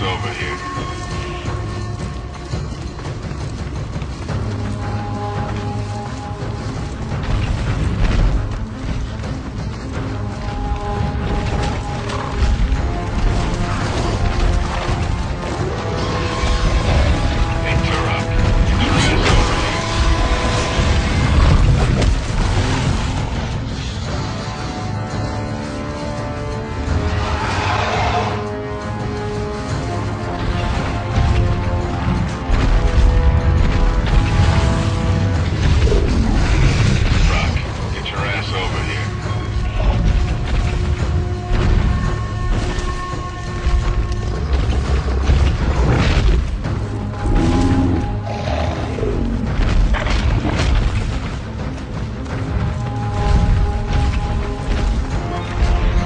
ass over here. Hey, Turok, get your ass over here. Turok, get your ass over here.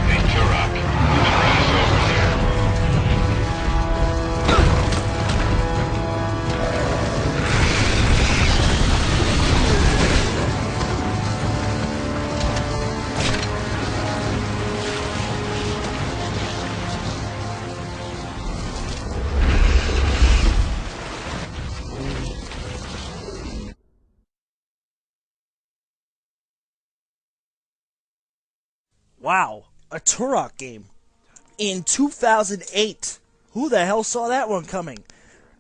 Hey, Turok, get your ass over here. Wow, a Turok game in 2008. Who the hell saw that one coming?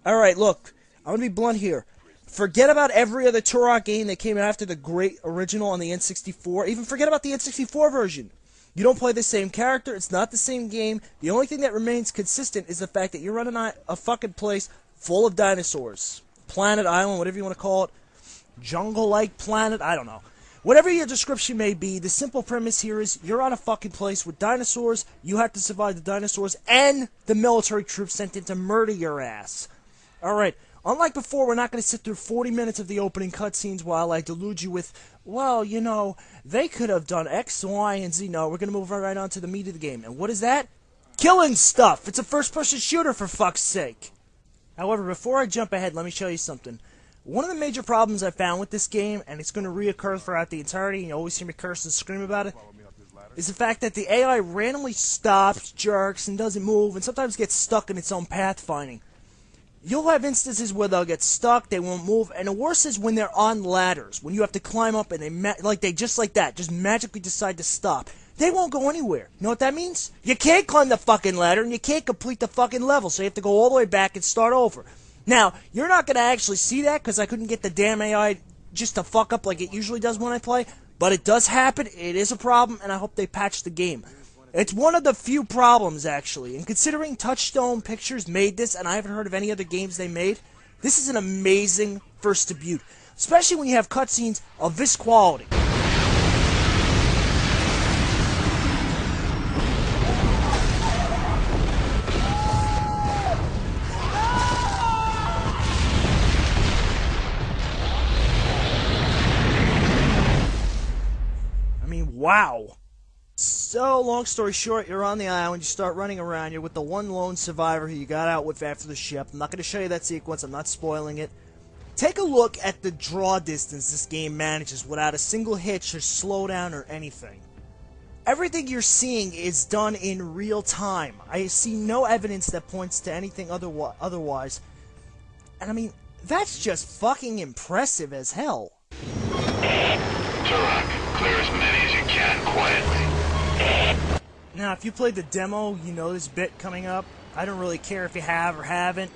Alright, look, I'm gonna be blunt here. Forget about every other Turok game that came after the great original on the N64. Even forget about the N64 version. You don't play the same character, it's not the same game. The only thing that remains consistent is the fact that you're running a fucking place full of dinosaurs. Planet, island, whatever you want to call it. Jungle-like planet, I don't know. Whatever your description may be, the simple premise here is you're on a fucking place with dinosaurs, you have to survive the dinosaurs, and the military troops sent in to murder your ass. Alright, unlike before, we're not going to sit through 40 minutes of the opening cutscenes while I delude you with, well, you know, they could have done X, Y, and Z. No, we're going to move right on to the meat of the game. And what is that? Killing stuff! It's a first-person shooter, for fuck's sake! However, before I jump ahead, let me show you something. One of the major problems I found with this game, and it's going to reoccur throughout the entirety, and you always hear me curse and scream about it, is the fact that the AI randomly stops, jerks, and doesn't move, and sometimes gets stuck in its own pathfinding. You'll have instances where they'll get stuck, they won't move, and the worst is when they're on ladders, when you have to climb up and they just like that, just magically decide to stop. They won't go anywhere. You know what that means? You can't climb the fucking ladder, and you can't complete the fucking level, so you have to go all the way back and start over. Now, you're not going to actually see that because I couldn't get the damn AI just to fuck up like it usually does when I play, but it does happen, it is a problem, and I hope they patch the game. It's one of the few problems, actually, and considering Touchstone Pictures made this, and I haven't heard of any other games they made, this is an amazing first debut, especially when you have cutscenes of this quality. Wow. So, long story short, you're on the island, you start running around, you're with the one lone survivor who you got out with after the ship. I'm not going to show you that sequence, I'm not spoiling it. Take a look at the draw distance this game manages without a single hitch or slowdown or anything. Everything you're seeing is done in real time. I see no evidence that points to anything otherwise. And I mean, that's just fucking impressive as hell. Turok, clear as many as you can quietly. Now, if you played the demo, you know this bit coming up. I don't really care if you have or haven't.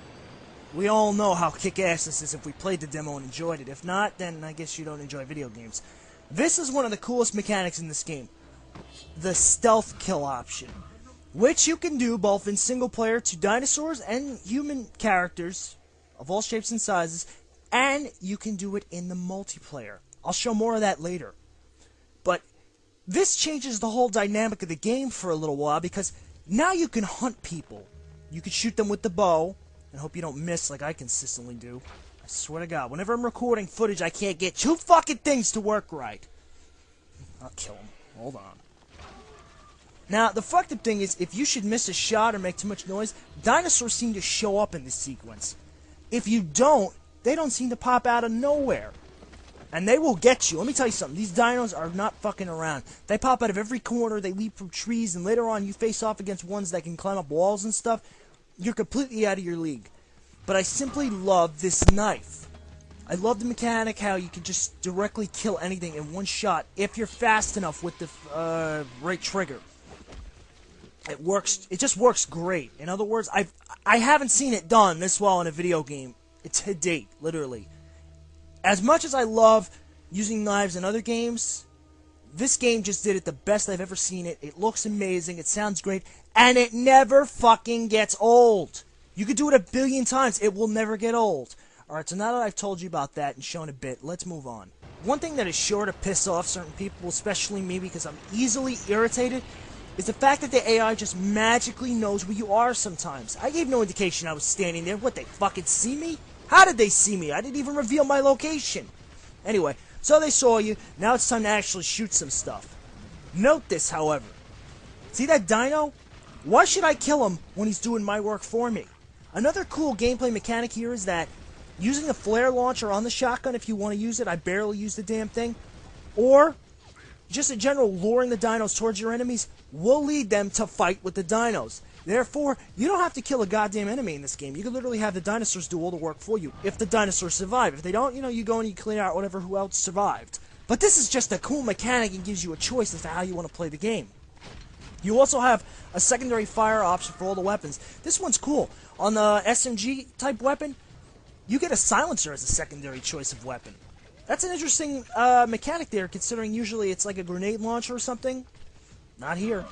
We all know how kick-ass this is if we played the demo and enjoyed it. If not, then I guess you don't enjoy video games. This is one of the coolest mechanics in this game. The stealth kill option. Which you can do both in single-player to dinosaurs and human characters of all shapes and sizes. And you can do it in the multiplayer. I'll show more of that later. But this changes the whole dynamic of the game for a little while because now you can hunt people. You can shoot them with the bow and hope you don't miss like I consistently do. I swear to God, whenever I'm recording footage, I can't get two fucking things to work right. I'll kill him. Hold on. Now, the fucked up thing is, if you should miss a shot or make too much noise, dinosaurs seem to show up in this sequence. If you don't, they don't seem to pop out of nowhere. And they will get you. Let me tell you something. These dinos are not fucking around. They pop out of every corner. They leap from trees. And later on, you face off against ones that can climb up walls and stuff. you're completely out of your league. But I simply love this knife. I love the mechanic how you can just directly kill anything in one shot if you're fast enough with the right trigger. It works. It just works great. In other words, I haven't seen it done this well in a video game to date, literally. As much as I love using knives in other games, this game just did it the best I've ever seen it. It looks amazing, it sounds great, and it never fucking gets old. You could do it a billion times, it will never get old. Alright, so now that I've told you about that and shown a bit, let's move on. One thing that is sure to piss off certain people, especially me because I'm easily irritated, is the fact that the AI just magically knows where you are sometimes. I gave no indication I was standing there. What, they fucking see me? How did they see me? I didn't even reveal my location. Anyway, so they saw you. Now it's time to actually shoot some stuff. Note this, however. See that dino? Why should I kill him when he's doing my work for me? Another cool gameplay mechanic here is that using a flare launcher on the shotgun if you want to use it, I barely use the damn thing, or just in general luring the dinos towards your enemies will lead them to fight with the dinos. Therefore, you don't have to kill a goddamn enemy in this game. You can literally have the dinosaurs do all the work for you, if the dinosaurs survive. If they don't, you go and you clear out whatever who else survived. But this is just a cool mechanic and gives you a choice as to how you want to play the game. You also have a secondary fire option for all the weapons. This one's cool. On the SMG type weapon, you get a silencer as a secondary choice of weapon. That's an interesting mechanic there, considering usually it's like a grenade launcher or something. Not here.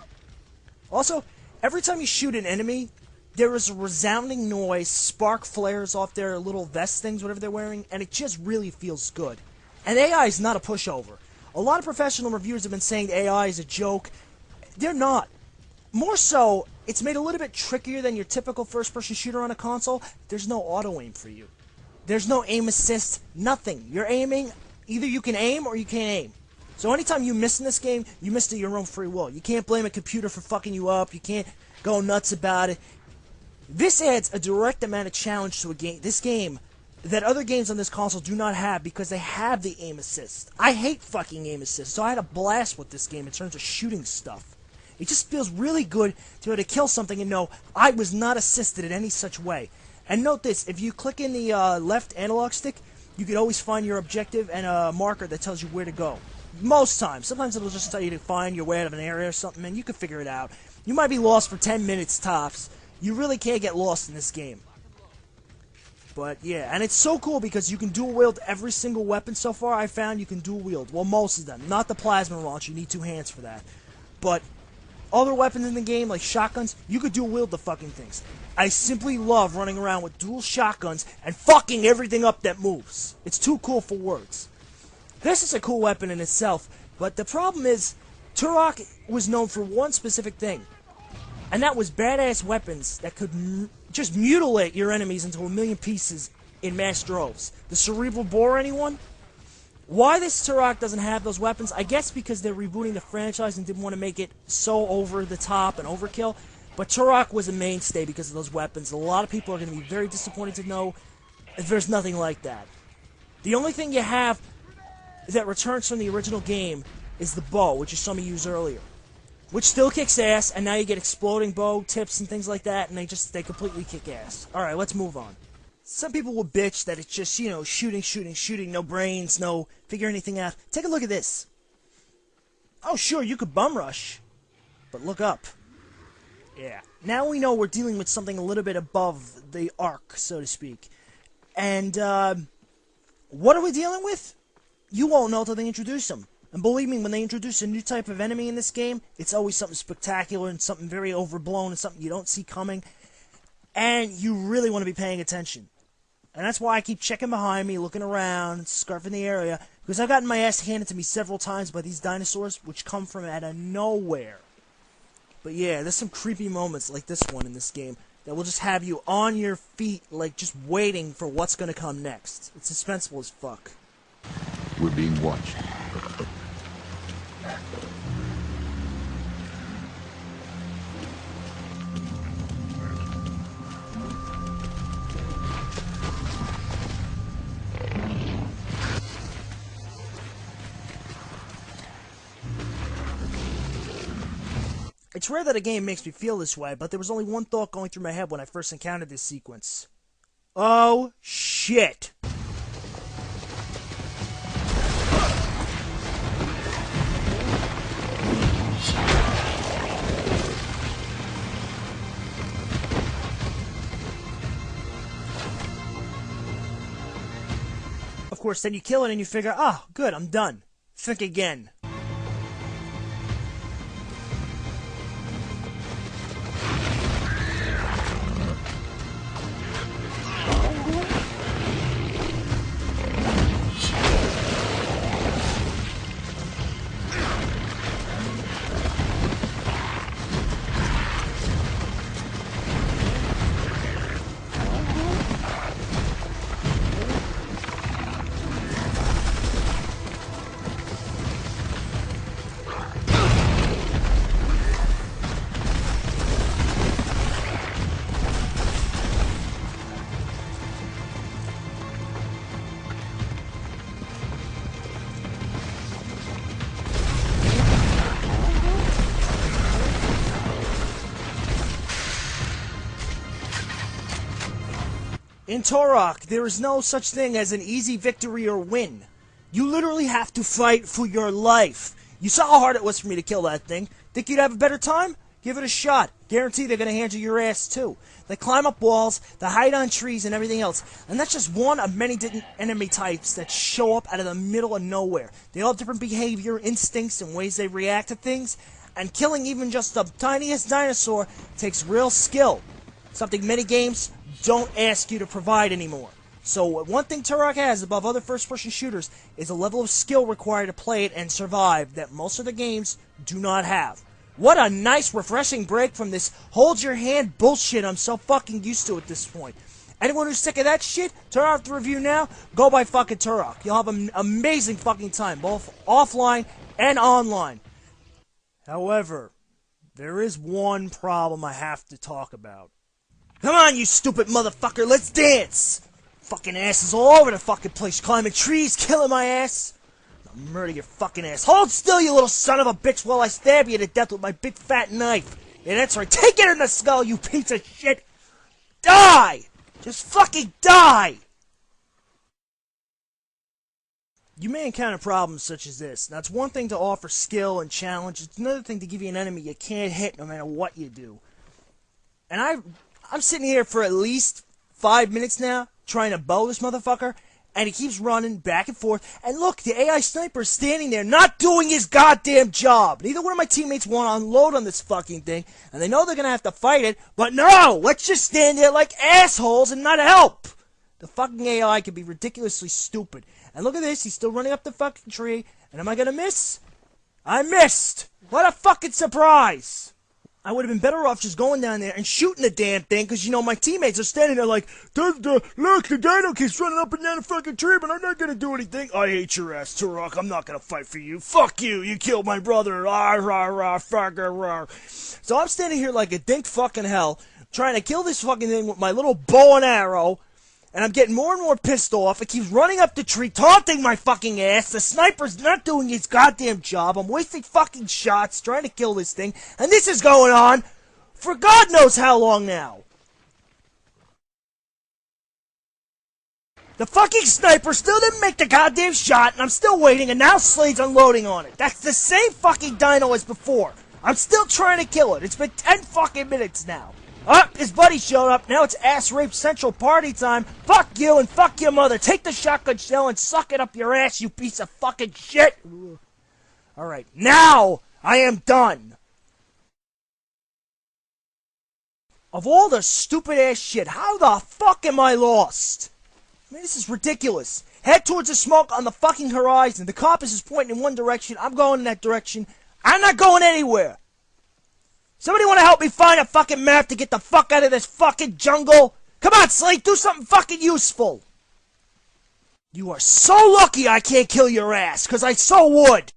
Also, every time you shoot an enemy, there is a resounding noise, spark flares off their little vest things, whatever they're wearing, and it just really feels good. And AI is not a pushover. A lot of professional reviewers have been saying AI is a joke. They're not. More so, it's made a little bit trickier than your typical first-person shooter on a console. There's no auto-aim for you. There's no aim assist, nothing. You're aiming, either you can aim or you can't aim. So anytime you miss in this game, you missed at your own free will. You can't blame a computer for fucking you up. You can't go nuts about it. This adds a direct amount of challenge to this game that other games on this console do not have because they have the aim assist. I hate fucking aim assist, so I had a blast with this game in terms of shooting stuff. It just feels really good to be able to kill something and know I was not assisted in any such way. And note this, if you click in the left analog stick, you can always find your objective and a marker that tells you where to go. Most times. Sometimes it'll just tell you to find your way out of an area or something, and you can figure it out. You might be lost for 10 minutes tops. You really can't get lost in this game. But yeah, and it's so cool because you can dual wield every single weapon so far I found you can dual wield. Well, most of them. Not the plasma launcher, you need 2 hands for that. But other weapons in the game, like shotguns, you could dual wield the fucking things. I simply love running around with dual shotguns and fucking everything up that moves. It's too cool for words. This is a cool weapon in itself, but the problem is, Turok was known for one specific thing, and that was badass weapons that could just mutilate your enemies into a million pieces in mass droves. The cerebral bore, anyone? Why this Turok doesn't have those weapons? I guess because they're rebooting the franchise and didn't want to make it so over the top and overkill. But Turok was a mainstay because of those weapons. A lot of people are going to be very disappointed to know that there's nothing like that. The only thing you have that returns from the original game is the bow, which you saw me use earlier. Which still kicks ass, and now you get exploding bow tips and things like that, and they completely kick ass. Alright, let's move on. Some people will bitch that it's just, shooting, no brains, no figure anything out. Take a look at this. Oh, sure, you could bum rush, but look up. Yeah. Now we know we're dealing with something a little bit above the arc, so to speak. And, what are we dealing with? You won't know until they introduce them. And believe me, when they introduce a new type of enemy in this game, it's always something spectacular and something very overblown and something you don't see coming. And you really want to be paying attention. And that's why I keep checking behind me, looking around, scarfing the area, because I've gotten my ass handed to me several times by these dinosaurs, which come from out of nowhere. But yeah, there's some creepy moments like this one in this game that will just have you on your feet, like just waiting for what's going to come next. It's suspenseful as fuck. We're being watched. It's rare that a game makes me feel this way, but there was only one thought going through my head when I first encountered this sequence. Oh, shit. Of course, then you kill it and you figure, oh, good, I'm done. Think again. In Turok, there is no such thing as an easy victory or win. You literally have to fight for your life. You saw how hard it was for me to kill that thing. Think you'd have a better time? Give it a shot. Guarantee they're gonna hand you your ass too. They climb up walls, they hide on trees and everything else. And that's just one of many different enemy types that show up out of the middle of nowhere. They all have different behavior, instincts, and ways they react to things. And killing even just the tiniest dinosaur takes real skill. Something many games don't ask you to provide anymore. So one thing Turok has above other first-person shooters is a level of skill required to play it and survive that most of the games do not have. What a nice, refreshing break from this hold-your-hand bullshit I'm so fucking used to at this point. Anyone who's sick of that shit, turn off the review now, go buy fucking Turok. You'll have an amazing fucking time, both offline and online. However, there is one problem I have to talk about. Come on, you stupid motherfucker, let's dance! Fucking asses all over the fucking place, climbing trees, killing my ass. I'll murder your fucking ass. Hold still, you little son of a bitch, while I stab you to death with my big fat knife. Yeah, that's right, take it in the skull, you piece of shit! Die! Just fucking die! You may encounter problems such as this. Now, it's one thing to offer skill and challenge, it's another thing to give you an enemy you can't hit no matter what you do. And I'm sitting here for at least 5 minutes now, trying to bow this motherfucker, and he keeps running back and forth. And look, the AI sniper is standing there, not doing his goddamn job. Neither one of my teammates want to unload on this fucking thing, and they know they're gonna have to fight it, but no! Let's just stand there like assholes and not help! The fucking AI can be ridiculously stupid. And look at this, he's still running up the fucking tree, and am I gonna miss? I missed! What a fucking surprise! I would have been better off just going down there and shooting the damn thing, because, you know, my teammates are standing there like, look, the dino keeps running up and down the fucking tree, but I'm not going to do anything. I hate your ass, Turok. I'm not going to fight for you. Fuck you. You killed my brother. Rah, rah, rah, fucker, rah. So I'm standing here like a dink fucking hell, trying to kill this fucking thing with my little bow and arrow, and I'm getting more and more pissed off. It keeps running up the tree, taunting my fucking ass. The sniper's not doing his goddamn job. I'm wasting fucking shots trying to kill this thing. And this is going on for God knows how long now. The fucking sniper still didn't make the goddamn shot, and I'm still waiting, and now Slade's unloading on it. That's the same fucking dino as before. I'm still trying to kill it. It's been 10 fucking minutes now. Oh, his buddy showed up. Now it's ass rape central party time. Fuck you and fuck your mother. Take the shotgun shell and suck it up your ass, you piece of fucking shit. Alright, now I am done. Of all the stupid ass shit, how the fuck am I lost? I mean, this is ridiculous. Head towards the smoke on the fucking horizon. The compass is pointing in one direction. I'm going in that direction. I'm not going anywhere. Somebody want to help me find a fucking map to get the fuck out of this fucking jungle? Come on, Slate, do something fucking useful. You are so lucky I can't kill your ass, because I so would.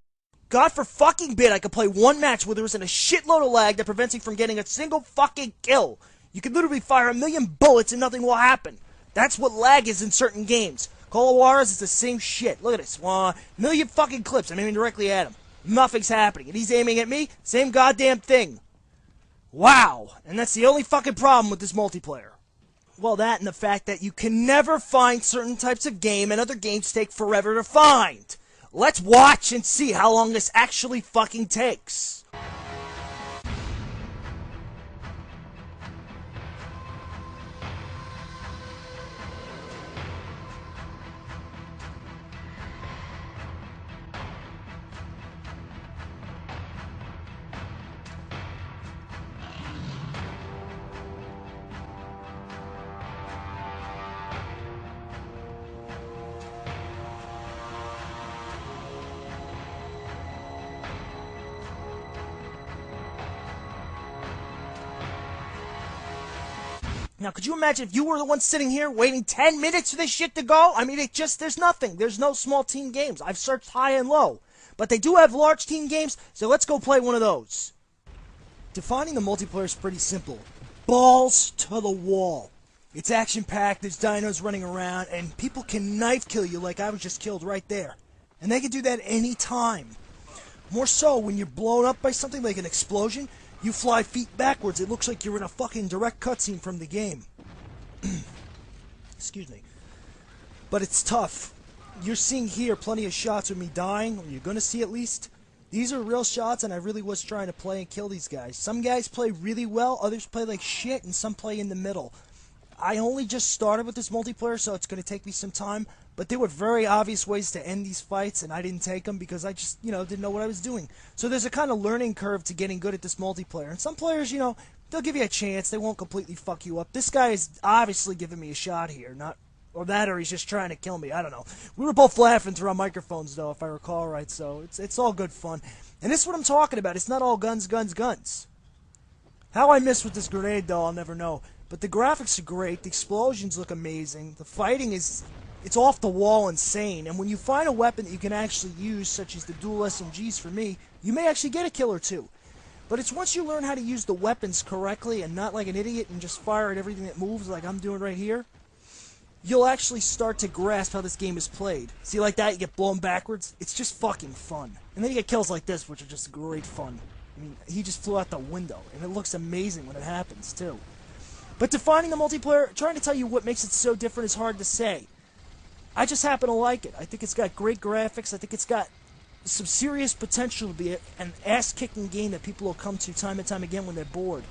God for fucking bid I could play one match where there isn't a shitload of lag that prevents me from getting a single fucking kill. You could literally fire 1,000,000 bullets and nothing will happen. That's what lag is in certain games. Call of Juarez is the same shit. Look at this. 1,000,000 fucking clips. I'm aiming directly at him. Nothing's happening. And he's aiming at me. Same goddamn thing. Wow, and that's the only fucking problem with this multiplayer. Well, that and the fact that you can never find certain types of game and other games take forever to find. Let's watch and see how long this actually fucking takes. Now, could you imagine if you were the one sitting here waiting 10 minutes for this shit to go? I mean, there's nothing. There's no small team games. I've searched high and low. But they do have large team games, so let's go play one of those. Defining the multiplayer is pretty simple. Balls to the wall. It's action-packed, there's dinos running around, and people can knife kill you like I was just killed right there. And they can do that any time. More so, when you're blown up by something like an explosion, you fly feet backwards. It looks like you're in a fucking direct cutscene from the game. Excuse me. But it's tough. You're seeing here plenty of shots of me dying, or you're gonna see at least. These are real shots, and I really was trying to play and kill these guys. Some guys play really well, others play like shit, and some play in the middle. I only just started with this multiplayer, so it's gonna take me some time. But there were very obvious ways to end these fights, and I didn't take them because I just, didn't know what I was doing. So there's a kind of learning curve to getting good at this multiplayer. And some players, they'll give you a chance. They won't completely fuck you up. This guy is obviously giving me a shot here, or he's just trying to kill me. I don't know. We were both laughing through our microphones, though, if I recall right. So it's all good fun. And this is what I'm talking about. It's not all guns, guns, guns. How I missed with this grenade, though, I'll never know. But the graphics are great. The explosions look amazing. The fighting is... It's off the wall insane, and when you find a weapon that you can actually use, such as the dual SMGs for me, you may actually get a kill or two. But it's once you learn how to use the weapons correctly and not like an idiot and just fire at everything that moves like I'm doing right here, you'll actually start to grasp how this game is played. See, like that, you get blown backwards? It's just fucking fun. And then you get kills like this, which are just great fun. I mean, he just flew out the window, and it looks amazing when it happens, too. But defining the multiplayer, trying to tell you what makes it so different is hard to say. I just happen to like it. I think it's got great graphics. I think it's got some serious potential to be an ass-kicking game that people will come to time and time again when they're bored.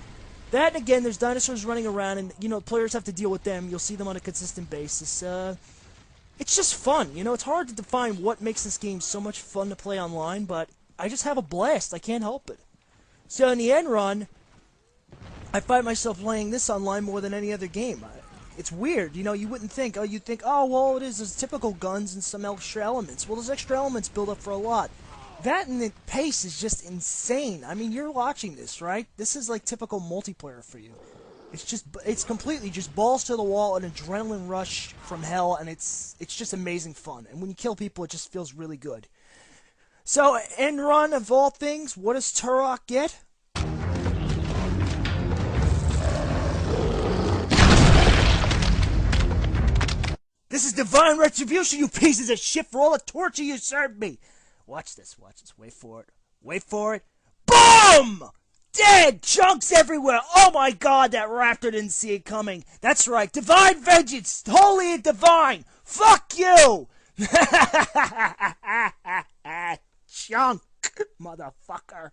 That, and again, there's dinosaurs running around, and, players have to deal with them. You'll see them on a consistent basis. It's just fun. It's hard to define what makes this game so much fun to play online, but I just have a blast. I can't help it. So in the end run, I find myself playing this online more than any other game. It's weird, you wouldn't think, you'd think, well, it is, there's typical guns and some extra elements. Well, those extra elements build up for a lot. That and the pace is just insane. I mean, you're watching this, right? This is like typical multiplayer for you. It's completely just balls to the wall, an adrenaline rush from hell, and it's just amazing fun. And when you kill people, it just feels really good. So, end run of all things, what does Turok get? This is divine retribution, you pieces of shit, for all the torture you served me. Watch this. Wait for it. Boom! Dead! Chunks everywhere! Oh my god, that raptor didn't see it coming. That's right, divine vengeance! Holy and divine! Fuck you! Chunk, motherfucker.